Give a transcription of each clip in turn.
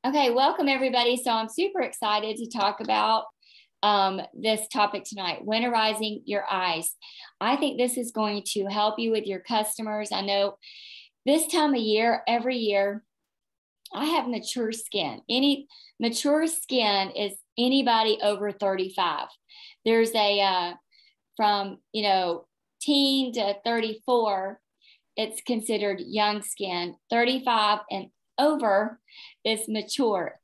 Okay, welcome everybody. So I'm super excited to talk about this topic tonight, winterizing your eyes. I think this is going to help you with your customers. I know this time of year, every year, I have mature skin. Any mature skin is anybody over 35. There's a from teen to 34, it's considered young skin. 35 and over is mature.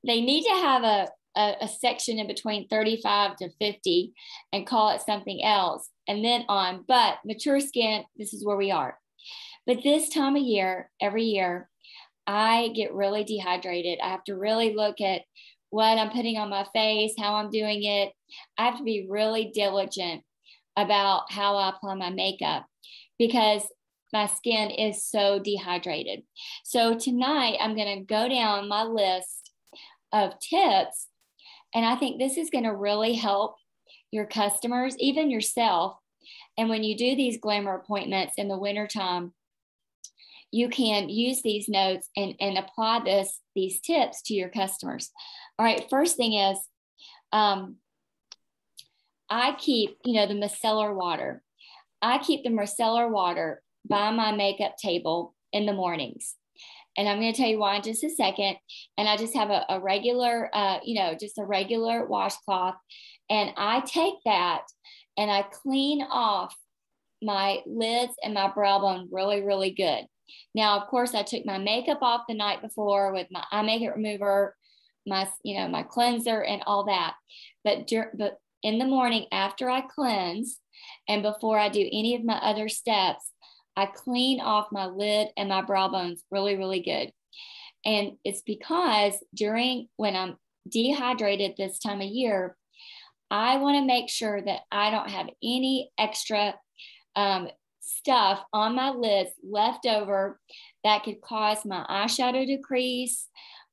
They need to have a section in between 35 to 50 and call it something else and then on. But mature skin, this is where we are. But this time of year, every year, I get really dehydrated. I have to really look at what I'm putting on my face, how I'm doing it. I have to be really diligent about how I apply my makeup because my skin is so dehydrated. So tonight I'm going to go down my list of tips, and I think this is going to really help your customers, even yourself. And when you do these glamour appointments in the wintertime, you can use these notes and apply these tips to your customers. All right, first thing is I keep, the micellar water. I keep the micellar water by my makeup table in the mornings. And I'm going to tell you why in just a second. And I just have a regular, just a regular washcloth. And I take that and I clean off my lids and my brow bone really, really good. Now, of course, I took my makeup off the night before with my eye makeup remover, my cleanser and all that. But in the morning after I cleanse and before I do any of my other steps, I clean off my lid and my brow bones really, really good. And it's because when I'm dehydrated this time of year, I want to make sure that I don't have any extra stuff on my lids left over that could cause my eyeshadow to crease,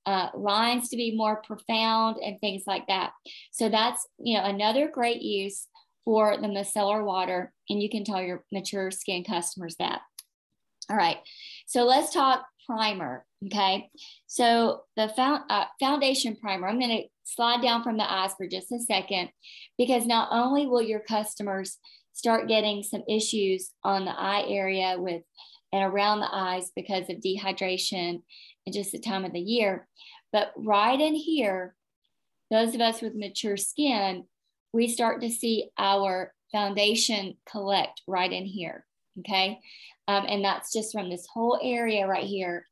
lines to be more profound and things like that. So that's, another great use for the micellar water, and you can tell your mature skin customers that. All right, so let's talk primer, okay? So the foundation primer, I'm gonna slide down from the eyes for just a second, because not only will your customers start getting some issues on the eye area and around the eyes because of dehydration and just the time of the year, but right in here, those of us with mature skin, we start to see our foundation collect right in here, okay? And that's just from this whole area right here,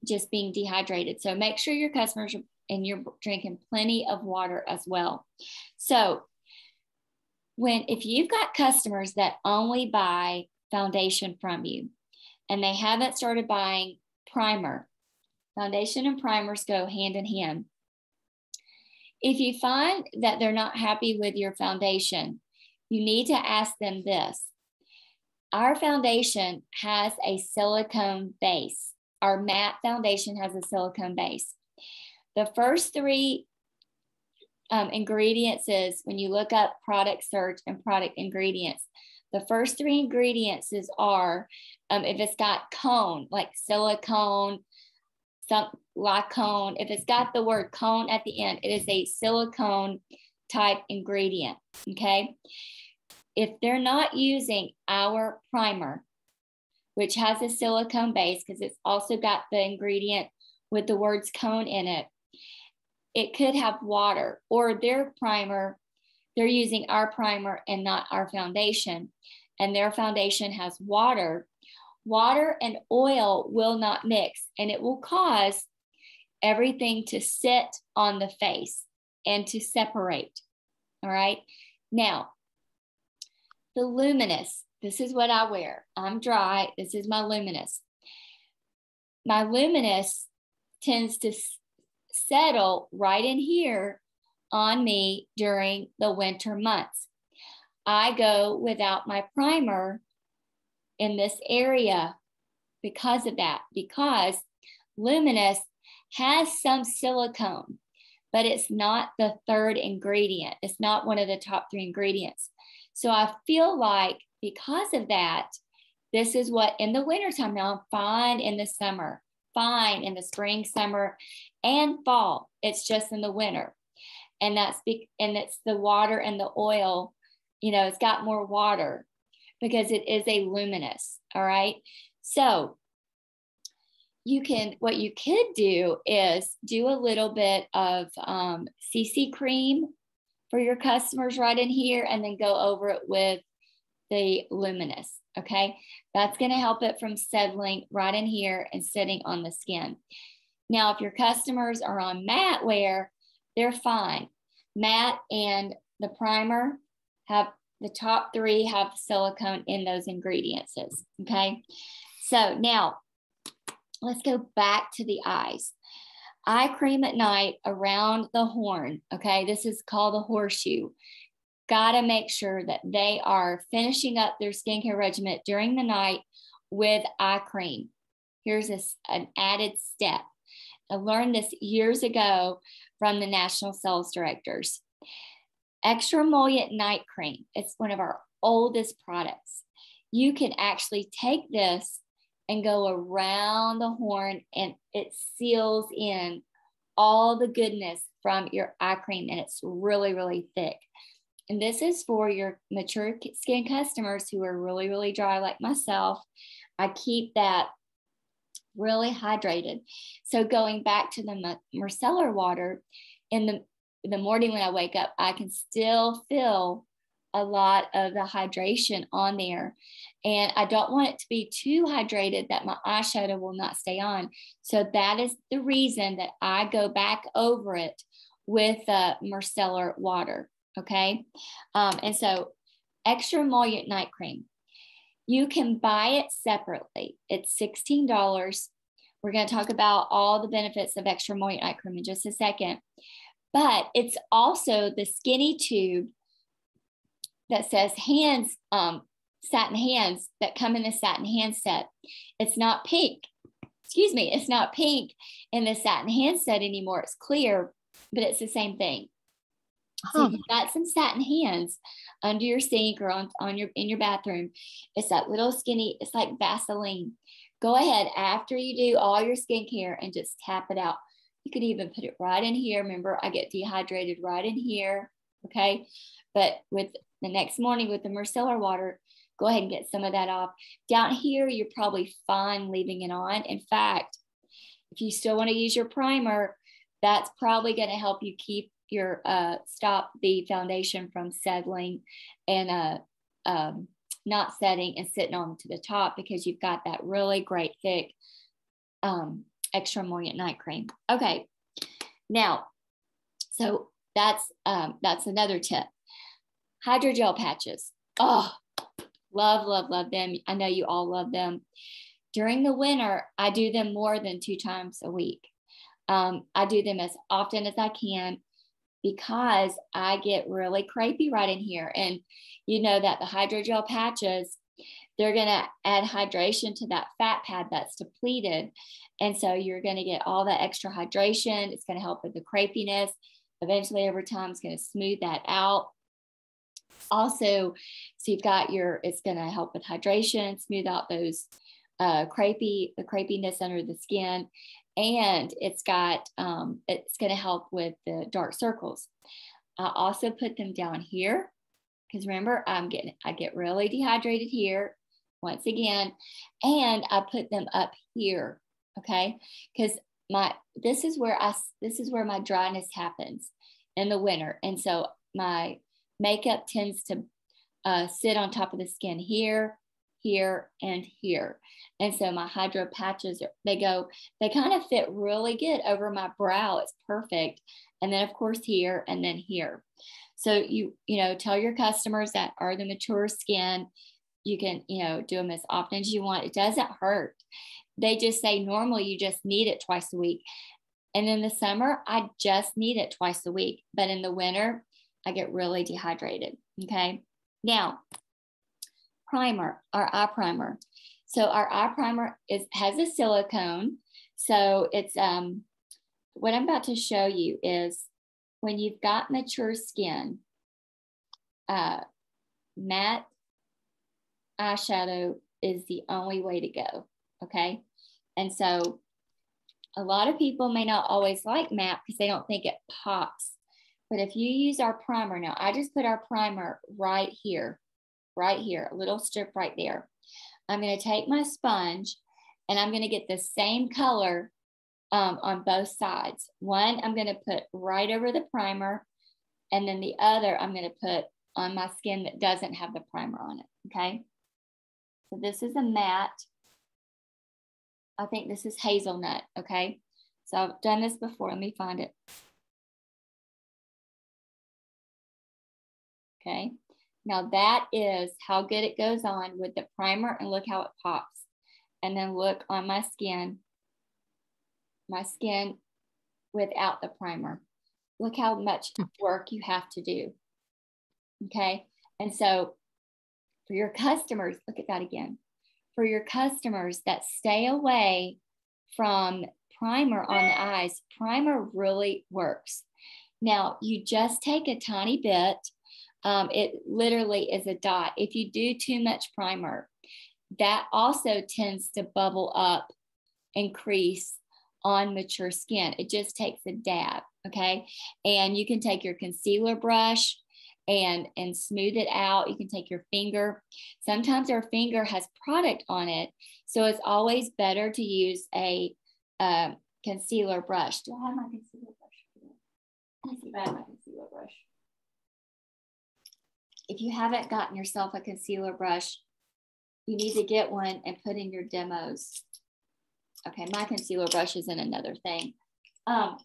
just being dehydrated. So make sure your customers and you're drinking plenty of water as well. So if you've got customers that only buy foundation from you and they haven't started buying primer, foundation and primers go hand in hand. If you find that they're not happy with your foundation, you need to ask them this. Our foundation has a silicone base. Our matte foundation has a silicone base. The first three ingredients is, when you look up product search and product ingredients, the first three ingredients are, if it's got cone, like silicone, Lacone, if it's got the word cone at the end, it is a silicone type ingredient, okay? If they're not using our primer, which has a silicone base, because it's also got the ingredient with the words cone in it, it could have water, or their primer, they're using our primer and not our foundation, and their foundation has water. Water and oil will not mix, and it will cause everything to sit on the face and to separate. All right. Now, the luminous, this is what I wear. I'm dry. This is my luminous. My luminous tends to settle right in here on me during the winter months. I go without my primer in this area because of that, because luminous has some silicone, but it's not the third ingredient. It's not one of the top three ingredients. So I feel like because of that, this is what in the wintertime, now I'm fine in the summer. fine in the spring, summer, and fall. It's just in the winter. And it's the water and the oil, you know, it's got more water because it is a luminous. All right. So what you could do is do a little bit of CC cream for your customers right in here, and then go over it with the luminous. Okay. That's going to help it from settling right in here and sitting on the skin. Now, if your customers are on matte wear, they're fine. Matte and the primer have the top three have silicone in those ingredients. Okay. So now let's go back to the eyes. Eye cream at night around the horn. Okay. This is called the horseshoe. Got to make sure that they are finishing up their skincare regimen during the night with eye cream. Here's an added step. I learned this years ago from the National Sales Directors. Extra Emollient Night Cream. It's one of our oldest products. You can actually take this and go around the horn, and it seals in all the goodness from your eye cream, and it's really, really thick. And this is for your mature skin customers who are really, really dry like myself. I keep that really hydrated. So going back to the micellar water, in the morning when I wake up, I can still feel a lot of the hydration on there. And I don't want it to be too hydrated that my eyeshadow will not stay on. So that is the reason that I go back over it with micellar water. Okay. And so Extra Emollient Night Cream, you can buy it separately. It's $16. We're going to talk about all the benefits of Extra Emollient Night Cream in just a second. But it's also the skinny tube that says hands, satin hands, that come in the satin hand set. It's not pink. Excuse me. It's not pink in the satin hand set anymore. It's clear, but it's the same thing. So if you've got some satin hands under your sink or in your bathroom, it's that little skinny, it's like Vaseline. Go ahead after you do all your skincare and just tap it out. You could even put it right in here. Remember, I get dehydrated right in here. Okay. But with the next morning with the micellar water, go ahead and get some of that off. Down here, you're probably fine leaving it on. In fact, if you still want to use your primer, that's probably going to help you keep your stop the foundation from settling and not setting and sitting on to the top, because you've got that really great thick Extra Emollient Night Cream. Okay, now, so that's another tip. Hydrogel patches. Oh, love them. I know you all love them. During the winter, I do them more than 2 times a week. I do them as often as I can, because I get really crepey right in here. And you know that the hydrogel patches, they're going to add hydration to that fat pad that's depleted. And so you're going to get all that extra hydration. It's going to help with the crepiness. Eventually, over time, it's going to smooth that out. Also, so you've got it's going to help with hydration, smooth out those the crepiness under the skin. And it's going to help with the dark circles. I also put them down here, because remember, I get really dehydrated here once again, and I put them up here. Okay. Because this is where my dryness happens in the winter. And so my makeup tends to sit on top of the skin here, and here. And so my hydro patches, they kind of fit really good over my brow. It's perfect. And then of course here, and then here. So you tell your customers that are the mature skin, you can, do them as often as you want. It doesn't hurt. They just say normally you just need it twice a week. And in the summer, I just need it twice a week. But in the winter, I get really dehydrated. Okay. Now, primer, our eye primer. So our eye primer has a silicone. So it's what I'm about to show you is when you've got mature skin, matte eyeshadow is the only way to go. Okay. And so A lot of people may not always like matte because they don't think it pops. But if you use our primer, now I just put our primer right here, a little strip right there. I'm going to take my sponge and I'm going to get the same color on both sides. One, I'm going to put right over the primer, and then the other I'm going to put on my skin that doesn't have the primer on it, okay? So this is a matte. I think this is hazelnut, okay? So I've done this before. Let me find it. Okay, now that is how good it goes on with the primer, and look how it pops. And then look on my skin without the primer. Look how much work you have to do, okay? And so for your customers, look at that again. For your customers that stay away from primer on the eyes, primer really works. Now, you just take a tiny bit. It literally is a dot. If you do too much primer, that also tends to bubble up and crease on mature skin. It just takes a dab, okay? And you can take your concealer brush and smooth it out. You can take your finger. Sometimes our finger has product on it, so it's always better to use a concealer brush. Do I have my concealer brush? Let's see if I have my concealer brush. If you haven't gotten yourself a concealer brush, you need to get one and put in your demos. Okay, my concealer brush is in another thing. All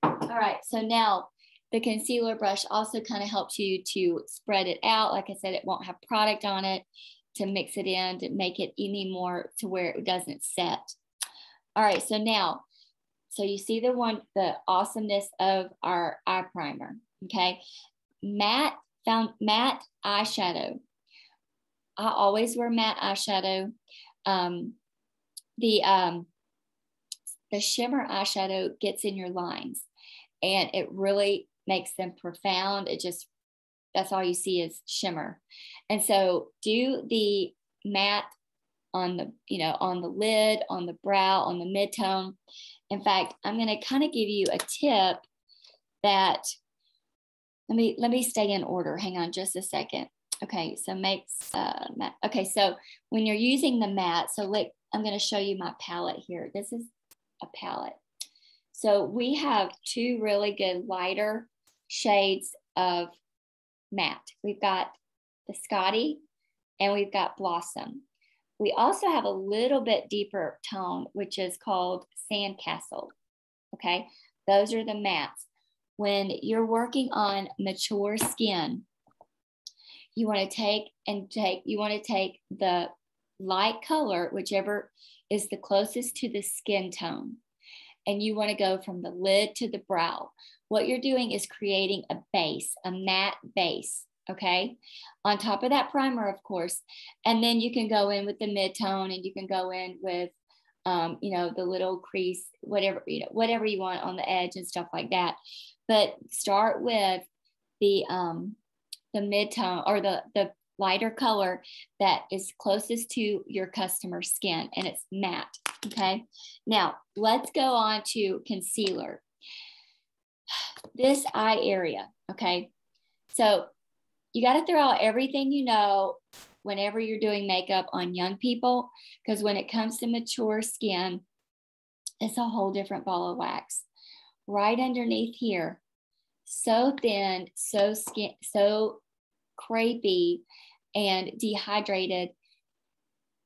right, so now the concealer brush also kind of helps you to spread it out. Like I said, it won't have product on it, to mix it in, to make it any more to where it doesn't set. All right, so now, so you see the awesomeness of our eye primer, okay? Matte eyeshadow. I always wear matte eyeshadow. The shimmer eyeshadow gets in your lines and it really makes them profound. That's all you see is shimmer. And so do the matte on the lid, on the brow, on the midtone. In fact, I'm going to kind of give you a tip that, let me stay in order. Hang on just a second. Okay, so matte. Okay, so when you're using the matte, so I'm going to show you my palette here. This is a palette. So we have two really good lighter shades of matte. We've got the Scotty and we've got Blossom. We also have a little bit deeper tone, which is called Sandcastle. Okay, those are the mattes. When you're working on mature skin, you want to take the light color, whichever is the closest to the skin tone, and you want to go from the lid to the brow. What you're doing is creating a base, a matte base, okay? On top of that primer, of course, and then you can go in with the mid-tone, and you can go in with, the little crease, whatever you want on the edge and stuff like that. But start with the mid-tone or the lighter color that is closest to your customer's skin, and it's matte, okay? Now, let's go on to concealer. This eye area, okay? So you got to throw out everything you know whenever you're doing makeup on young people, because when it comes to mature skin, it's a whole different ball of wax. Right underneath here, so thin, so crepey and dehydrated.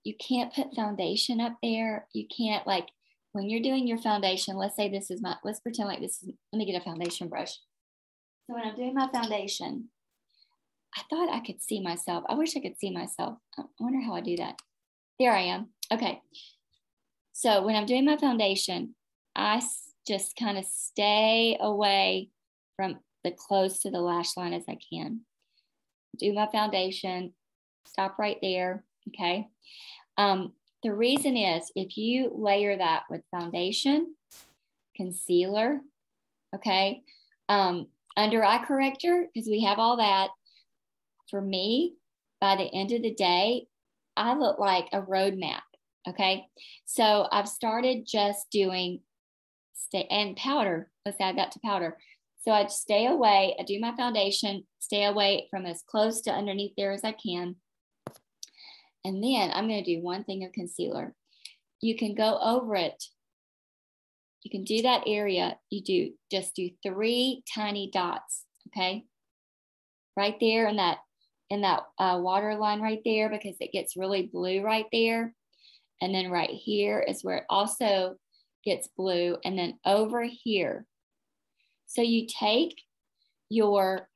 You can't put foundation up there. You can't, like, when you're doing your foundation, let's pretend like this is, let me get a foundation brush. So when I'm doing my foundation, I thought I could see myself. I wish I could see myself. I wonder how I do that. There I am. Okay. So when I'm doing my foundation, I just kind of stay away from the close to the lash line as I can. Do my foundation, stop right there, okay? The reason is if you layer that with foundation, concealer, okay, under eye corrector, because we have all that, for me, by the end of the day, I look like a road map, okay? So I've started just doing stay, and powder. Let's add that to powder. So I stay away. I do my foundation, stay away from as close to underneath there as I can. And then I'm going to do one thing of concealer. You can go over it. You can do that area. You just do 3 tiny dots, okay? Right there in that water line right there, because it gets really blue right there. And then right here is where it also gets blue, and then over here. So you take your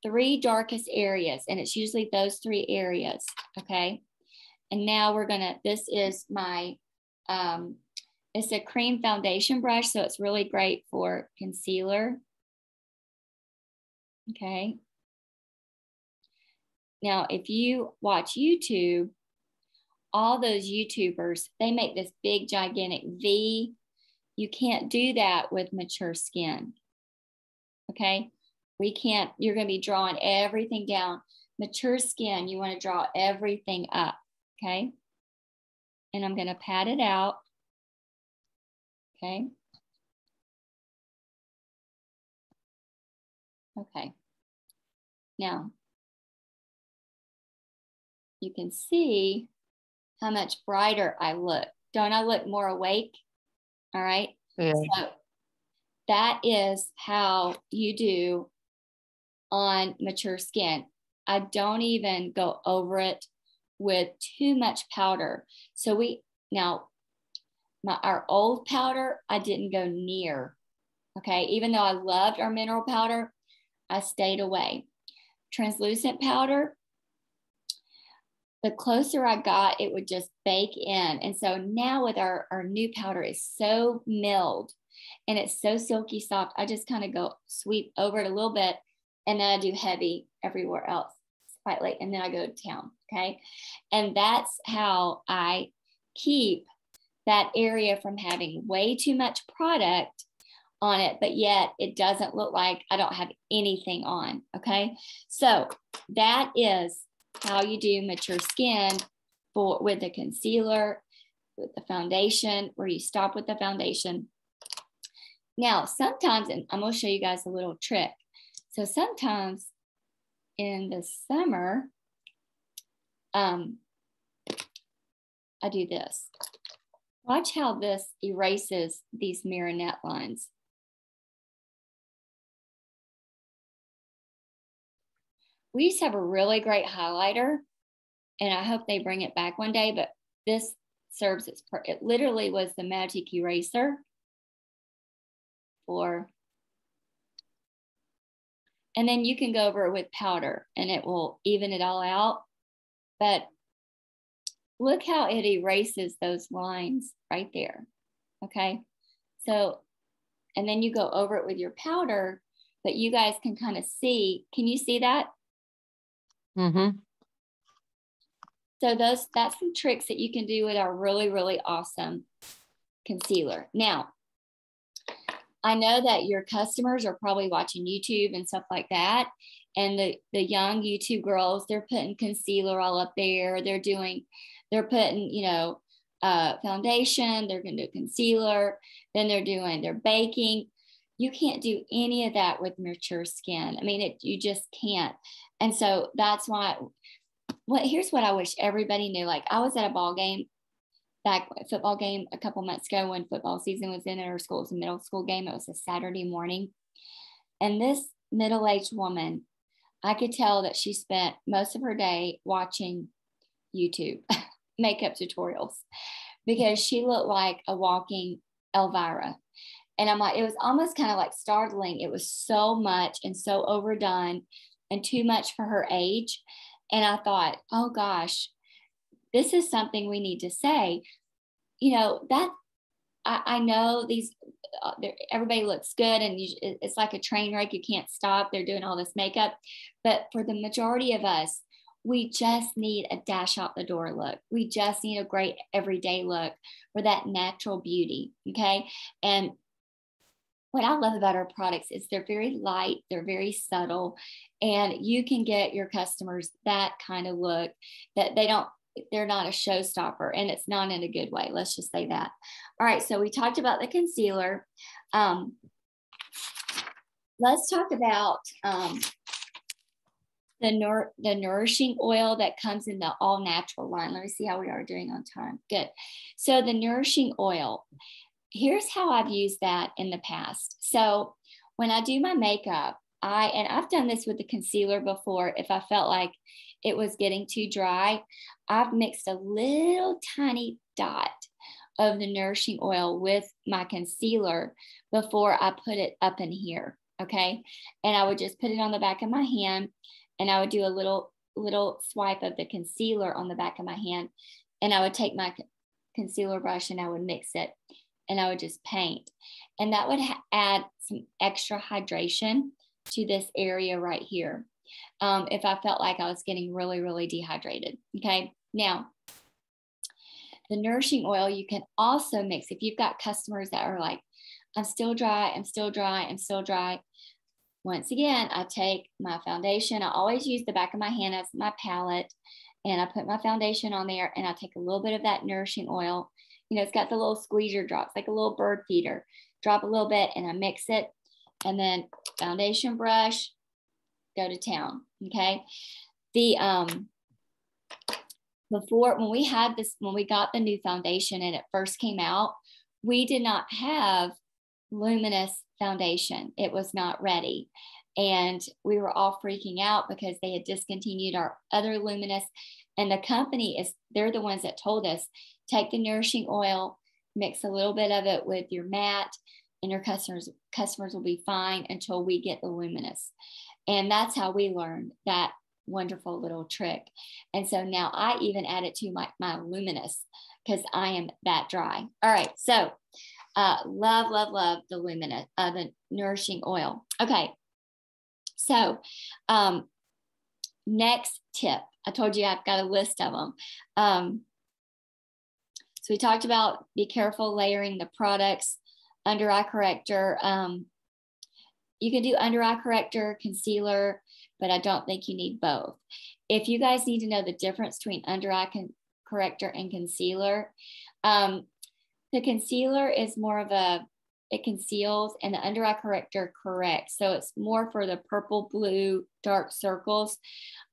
3 darkest areas, and it's usually those 3 areas, okay? And now this is my, it's a cream foundation brush, so it's really great for concealer, okay? Now, if you watch YouTube, all those YouTubers, they make this big, gigantic V. You can't do that with mature skin, okay? We can't, you're gonna be drawing everything down. Mature skin, you wanna draw everything up, okay? And I'm gonna pat it out, okay? Okay, now, you can see how much brighter I look. Don't I look more awake? All right. Yeah. So that is how you do on mature skin. I don't even go over it with too much powder. So our old powder, I didn't go near. Okay. Even though I loved our mineral powder, I stayed away. Translucent powder, the closer I got, it would just bake in. And so now with our new powder, it's so milled and it's so silky soft. I just kind of go sweep over it a little bit, and then I do heavy everywhere else slightly, and then I go to town, okay? And that's how I keep that area from having way too much product on it, but yet it doesn't look like I don't have anything on, okay? So that is how you do mature skin with the concealer, with the foundation, where you stop with the foundation. Now, sometimes, and I'm going to show you guys a little trick. So sometimes in the summer, I do this. Watch how this erases these marionette lines. We used to have a really great highlighter, and I hope they bring it back one day, but this serves it literally was the magic eraser and then you can go over it with powder and it will even it all out. But look how it erases those lines right there, okay? So, and then you go over it with your powder, but you guys can kind of see, can you see that? Mm-hmm. So that's some tricks that you can do with our really, really awesome concealer. Now, I know that your customers are probably watching YouTube and stuff like that. And the young YouTube girls, they're putting concealer all up there. They're putting, foundation, they're going to do concealer, then they're baking. You can't do any of that with mature skin. I mean, you just can't. And so that's why, here's what I wish everybody knew. Like, I was at a football game a couple months ago when football season was in our school. It was a middle school game. It was a Saturday morning. And this middle-aged woman, I could tell that she spent most of her day watching YouTube makeup tutorials, because she looked like a walking Elvira. And I'm like, it was almost kind of like startling. It was so much and so overdone and too much for her age. And I thought, oh gosh, this is something we need to say. That I know everybody looks good, and it's like a train wreck. You can't stop. They're doing all this makeup. But for the majority of us, we just need a dash out the door look. We just need a great everyday look for that natural beauty, okay? And what I love about our products is they're very light, they're very subtle, and you can get your customers that kind of look that they don't they're not a showstopper, and it's not in a good way. Let's just say that. All right, so we talked about the concealer. Let's talk about the nourishing oil that comes in the all natural line. Let me see how we are doing on time. Good. So the nourishing oil, here's how I've used that in the past. So when I do my makeup, I've done this with the concealer before. If I felt like it was getting too dry, I've mixed a little tiny dot of the nourishing oil with my concealer before I put it up in here. Okay. And I would just put it on the back of my hand, and I would do a little swipe of the concealer on the back of my hand. And I would take my concealer brush and I would mix it, and I would just paint. And that would add some extra hydration to this area right here. If I felt like I was getting really, really dehydrated. Okay. Now, the nourishing oil you can also mix if you've got customers that are like, I'm still dry, I'm still dry, I'm still dry. Once again, I take my foundation. I always use the back of my hand as my palette, and I put my foundation on there, and I take a little bit of that nourishing oil. You know, it's got the little squeezer drops, like a little bird feeder. Drop a little bit, and I mix it, and then foundation brush, go to town. Okay. Before, when we got the new foundation and it first came out, we did not have luminous foundation. It was not ready. And we were all freaking out because they had discontinued our other luminous. And the company they're the ones that told us, take the nourishing oil, mix a little bit of it with your matte, and your customers will be fine until we get the luminous. And that's how we learned that wonderful little trick. And so now I even add it to my luminous because I am that dry. All right. So love the luminous, the nourishing oil. Okay. So next tip, I told you I've got a list of them. So we talked about be careful layering the products, under eye corrector. You can do under eye corrector, concealer, but I don't think you need both. If you guys need to know the difference between under eye corrector and concealer, the concealer is more of it conceals, and the under eye corrector corrects. So it's more for the purple, blue, dark circles.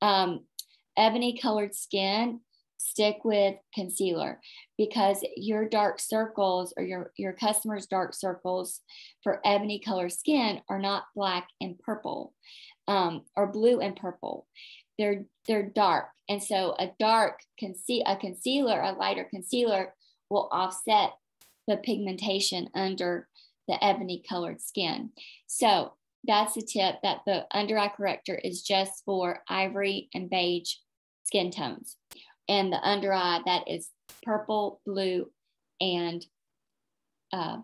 Ebony colored skin, stick with concealer, because your dark circles or your customer's dark circles for ebony colored skin are not black and purple or blue and purple. They're dark. And so a concealer, a lighter concealer will offset the pigmentation under the ebony colored skin. So that's a tip, that the under eye corrector is just for ivory and beige skin tones. And the under eye, that is purple, blue, and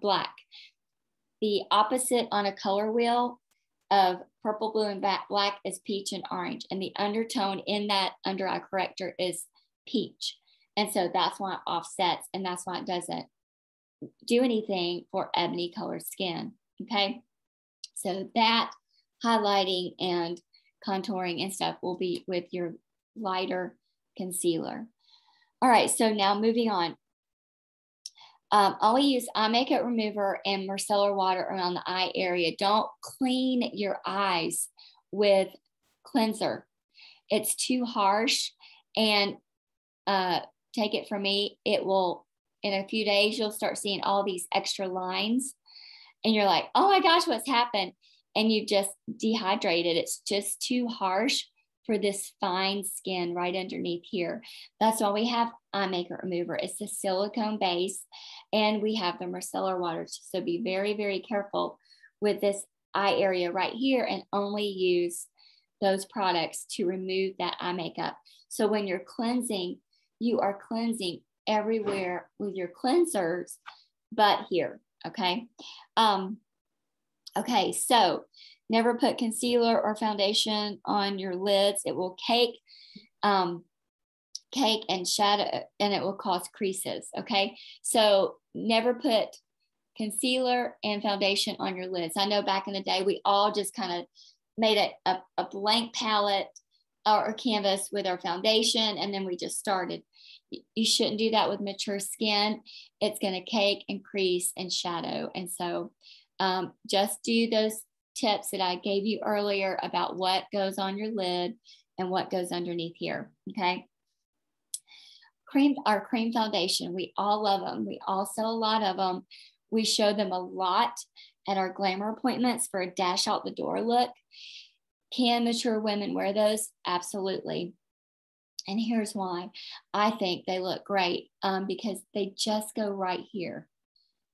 black. The opposite on a color wheel of purple, blue, and black is peach and orange. And the undertone in that under eye corrector is peach. And so that's why it offsets, and that's why it doesn't do anything for ebony colored skin. Okay. So that highlighting and contouring and stuff will be with your lighter concealer. All right, so now moving on. Only use eye makeup remover and micellar water around the eye area. Don't clean your eyes with cleanser. It's too harsh, and take it from me, it will, in a few days, you'll start seeing all these extra lines, and you're like, oh my gosh, what's happened? And you've just dehydrated. It's just too harsh for this fine skin right underneath here. That's why we have eye makeup remover. It's a silicone base, and we have the micellar water. So be very, very careful with this eye area right here, and only use those products to remove that eye makeup. So when you're cleansing, you are cleansing everywhere with your cleansers, but here, okay? Okay, so never put concealer or foundation on your lids. It will cake and shadow, and it will cause creases, okay? So never put concealer and foundation on your lids. I know back in the day, we all just kind of made a blank palette or canvas with our foundation, and then we just started. You shouldn't do that with mature skin. It's going to cake and crease and shadow. And so just do those tips that I gave you earlier about what goes on your lid and what goes underneath here. Okay. Our cream foundation, we all love them. We all sell a lot of them. We show them a lot at our glamour appointments for a dash out the door look. Can mature women wear those? Absolutely. And here's why. I think they look great because they just go right here.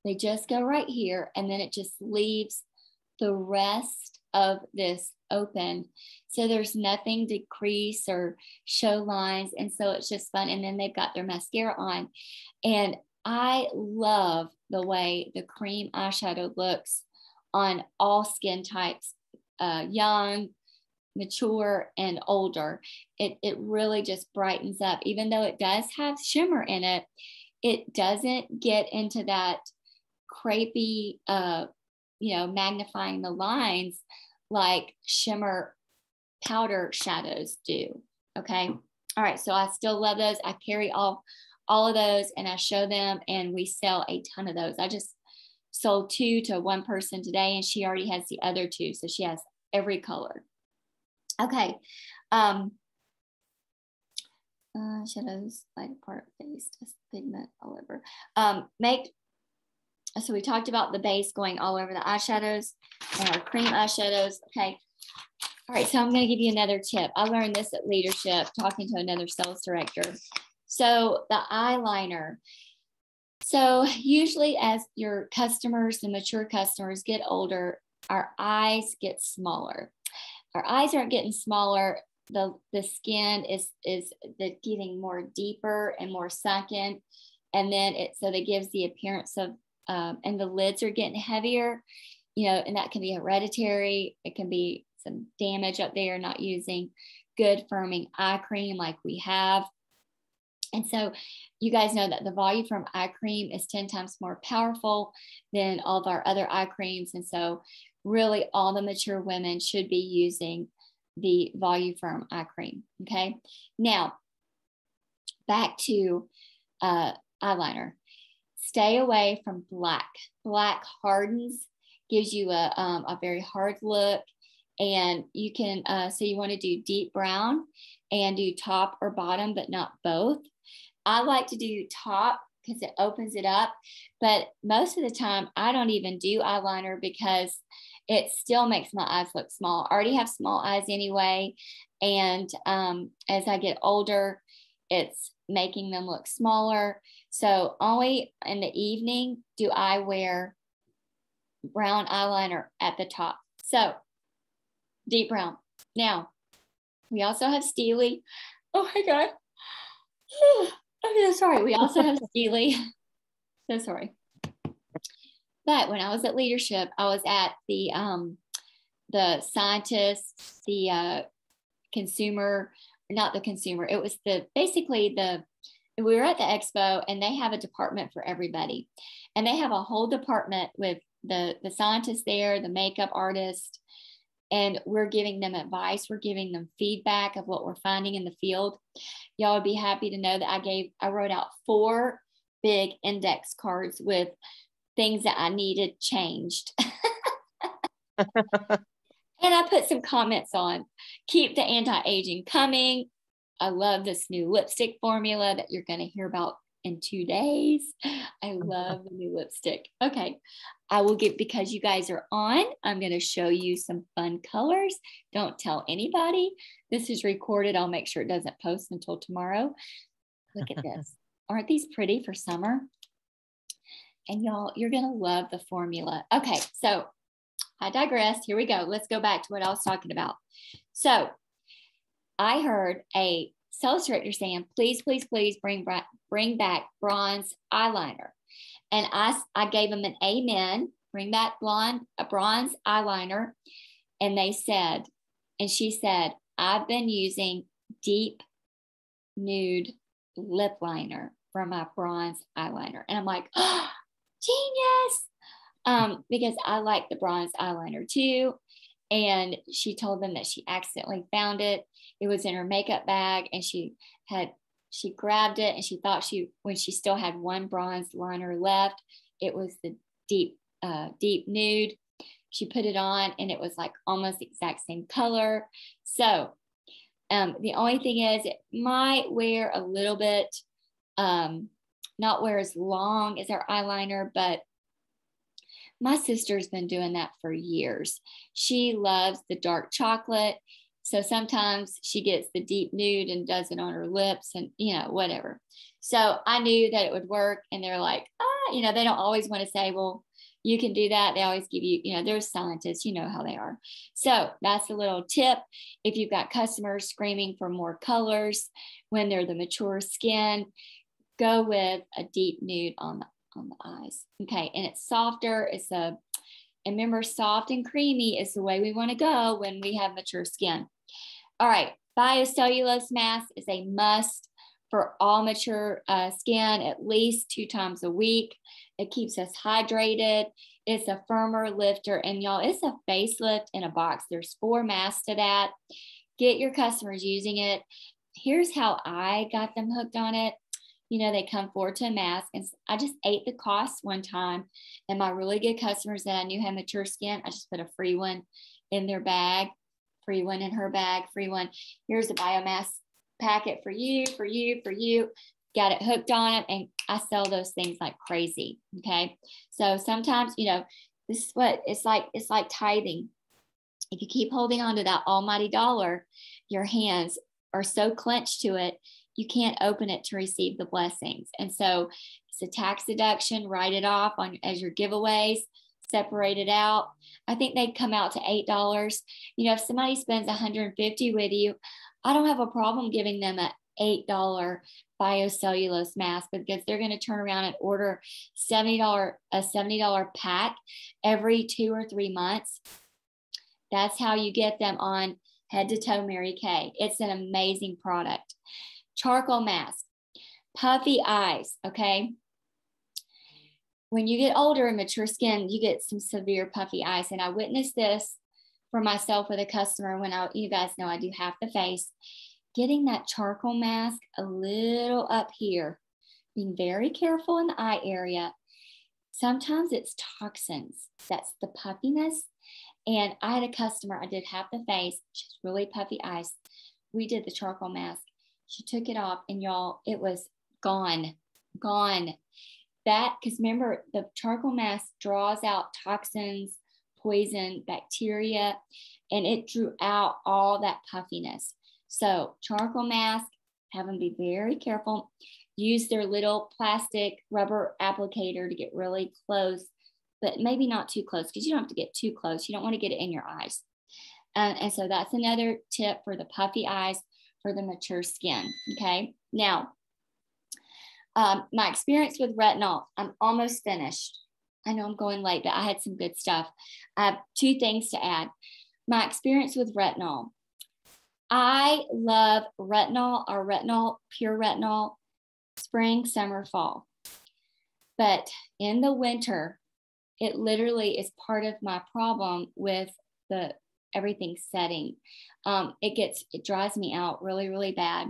They just go right here, and then it just leaves the rest of this open. So there's nothing to crease or show lines. And so it's just fun. And then they've got their mascara on. And I love the way the cream eyeshadow looks on all skin types, young, mature, and older. It really just brightens up. Even though it does have shimmer in it, it doesn't get into that crepey, magnifying the lines like shimmer powder shadows do. Okay. All right. So I still love those. I carry all of those, and I show them, and we sell a ton of those. I just sold 2 to one person today, and she already has the other 2. So she has every color. Okay. Shadows, light part face, just pigment all over. So we talked about the base going all over the eyeshadows and our cream eyeshadows. Okay. All right. So I'm going to give you another tip. I learned this at Leadership talking to another sales director. So the eyeliner. So usually as your customers, the mature customers get older, our eyes get smaller. Our eyes aren't getting smaller. The skin is getting more deeper and more sunken. And then so that gives the appearance of, and the lids are getting heavier, and that can be hereditary. It can be some damage up there, not using good firming eye cream like we have. And so you guys know that the Voluform eye cream is 10 times more powerful than all of our other eye creams. And so really all the mature women should be using the Voluform eye cream. Okay. Now back to eyeliner. Stay away from black. Black hardens, gives you a very hard look. And you can, so you want to do deep brown and do top or bottom, but not both. I like to do top because it opens it up. But most of the time, I don't even do eyeliner because it still makes my eyes look small. I already have small eyes anyway. And as I get older, it's making them look smaller. So only in the evening do I wear brown eyeliner at the top. So deep brown. Now, we also have Steely. Oh my God. I'm so sorry. We also have Steely. So sorry. But when I was at Leadership, I was at the scientists, the consumer, not the consumer. It was we were at the expo, and they have a department for everybody. And they have a whole department with the scientists there, the makeup artist, and we're giving them advice. We're giving them feedback of what we're finding in the field. Y'all would be happy to know that I wrote out 4 big index cards with things that I needed changed. And I put some comments on, keep the anti-aging coming. I love this new lipstick formula that you're going to hear about in 2 days. I love the new lipstick. Okay. I will because you guys are on, I'm going to show you some fun colors. Don't tell anybody. This is recorded. I'll make sure it doesn't post until tomorrow. Look at this. Aren't these pretty for summer? And y'all, you're going to love the formula. Okay. So I digress. Here we go. Let's go back to what I was talking about. So I heard a sales director saying, please, please, please bring back bronze eyeliner. And I gave them an amen, bring back a bronze eyeliner. And she said, I've been using deep nude lip liner for my bronze eyeliner. And I'm like, oh, genius. Because I like the bronze eyeliner too. And she told them that she accidentally found it. It was in her makeup bag, and she had She grabbed it and she thought when she still had one bronze liner left, it was the deep nude. She put it on and it was like almost the exact same color. So the only thing is it might wear a little bit, not wear as long as our eyeliner, but my sister's been doing that for years. She loves the dark chocolate. So sometimes she gets the deep nude and does it on her lips and, whatever. So I knew that it would work. And they're like, they don't always want to say, well, you can do that. They always give you, they're scientists, you know how they are. So that's a little tip. If you've got customers screaming for more colors when they're the mature skin, go with a deep nude on the eyes. Okay. And it's softer. And remember, soft and creamy is the way we want to go when we have mature skin. All right. Biocellulose mask is a must for all mature skin, at least 2 times a week. It keeps us hydrated. It's a firmer lifter. And y'all, it's a facelift in a box. There's 4 masks to that. Get your customers using it. Here's how I got them hooked on it. They come forward to a mask, and I just ate the cost one time. And my really good customers that I knew had mature skin, I just put a free one in their bag, free one in her bag, free one. Here's a biomass packet for you. Got it hooked on it, and I sell those things like crazy. Okay, so sometimes this is what it's like. It's like tithing. If you keep holding on to that almighty dollar, your hands are so clenched to it, you can't open it to receive the blessings. And so it's a tax deduction. Write it off as your giveaways, separate it out. I think they come out to $8. If somebody spends $150 with you, I don't have a problem giving them an $8 biocellulose mask, because they're going to turn around and order a $70 pack every 2 or 3 months. That's how you get them on head to toe Mary Kay. It's an amazing product. Charcoal mask, puffy eyes. Okay. When you get older and mature skin, you get some severe puffy eyes. And I witnessed this for myself with a customer when you guys know I do half the face, getting that charcoal mask a little up here, being very careful in the eye area. Sometimes it's toxins. That's the puffiness. And I had a customer, I did half the face. She has really puffy eyes. We did the charcoal mask. She took it off, and y'all, it was gone. That, because remember, the charcoal mask draws out toxins, poison, bacteria, and it drew out all that puffiness. So charcoal mask, have them be very careful. Use their little plastic rubber applicator to get really close, but maybe not too close, because you don't have to get too close. You don't want to get it in your eyes. And so that's another tip for the puffy eyes, for the mature skin. Okay. Now, my experience with retinol, I'm almost finished. I know I'm going late, but I had some good stuff. I have 2 things to add. My experience with retinol. I love retinol, or pure retinol, spring, summer, fall. But in the winter, it literally is part of my problem with everything setting. It dries me out really, really bad.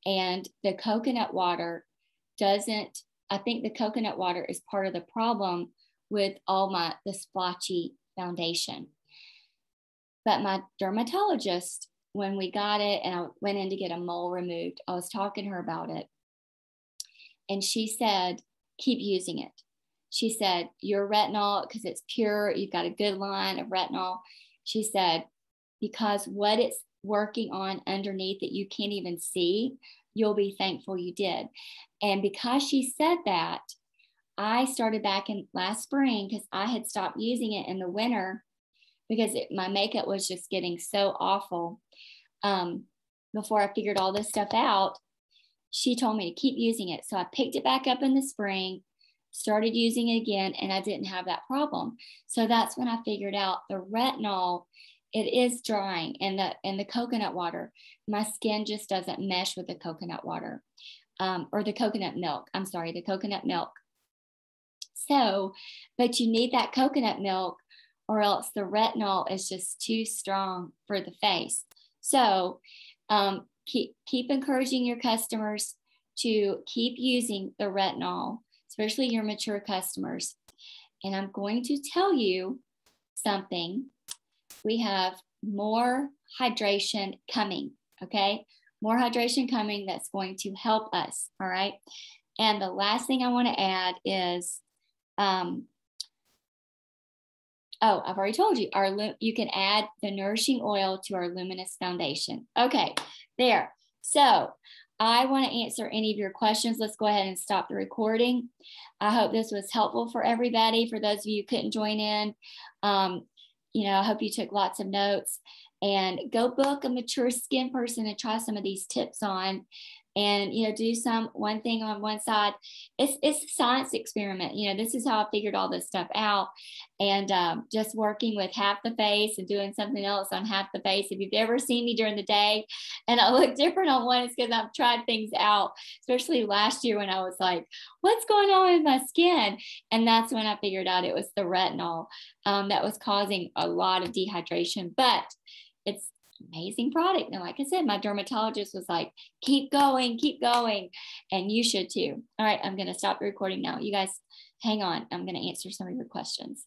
And the coconut water I think the coconut water is part of the problem with all the splotchy foundation. But my dermatologist, when we got it and I went in to get a mole removed, I was talking to her about it. And she said, keep using it. She said, your retinol, because it's pure, you've got a good line of retinol. She said, because what it's working on underneath that you can't even see, you'll be thankful you did. And because she said that, I started back in last spring, because I had stopped using it in the winter because my makeup was just getting so awful. Before I figured all this stuff out, she told me to keep using it. So I picked it back up in the spring, started using it again, and I didn't have that problem. So that's when I figured out the retinol, it is drying, and the coconut water, my skin just doesn't mesh with the coconut water, or the coconut milk. I'm sorry, the coconut milk. So, but you need that coconut milk, or else the retinol is just too strong for the face. So keep encouraging your customers to keep using the retinol, especially your mature customers. And I'm going to tell you something. We have more hydration coming, okay? More hydration coming that's going to help us, all right? And the last thing I want to add is, I've already told you, you can add the nourishing oil to our luminous foundation. Okay, there. So I want to answer any of your questions. Let's go ahead and stop the recording. I hope this was helpful for everybody. For those of you who couldn't join in, I hope you took lots of notes, and go book a mature skin person and try some of these tips on, and, do one thing on one side. It's a science experiment. This is how I figured all this stuff out. And just working with half the face and doing something else on half the face. If you've ever seen me during the day and I look different on one, it's because I've tried things out, especially last year when I was like, what's going on with my skin? And that's when I figured out it was the retinol that was causing a lot of dehydration. But it's amazing product. And like I said, my dermatologist was like, keep going. And you should too. All right, I'm going to stop the recording now. You guys hang on. I'm going to answer some of your questions.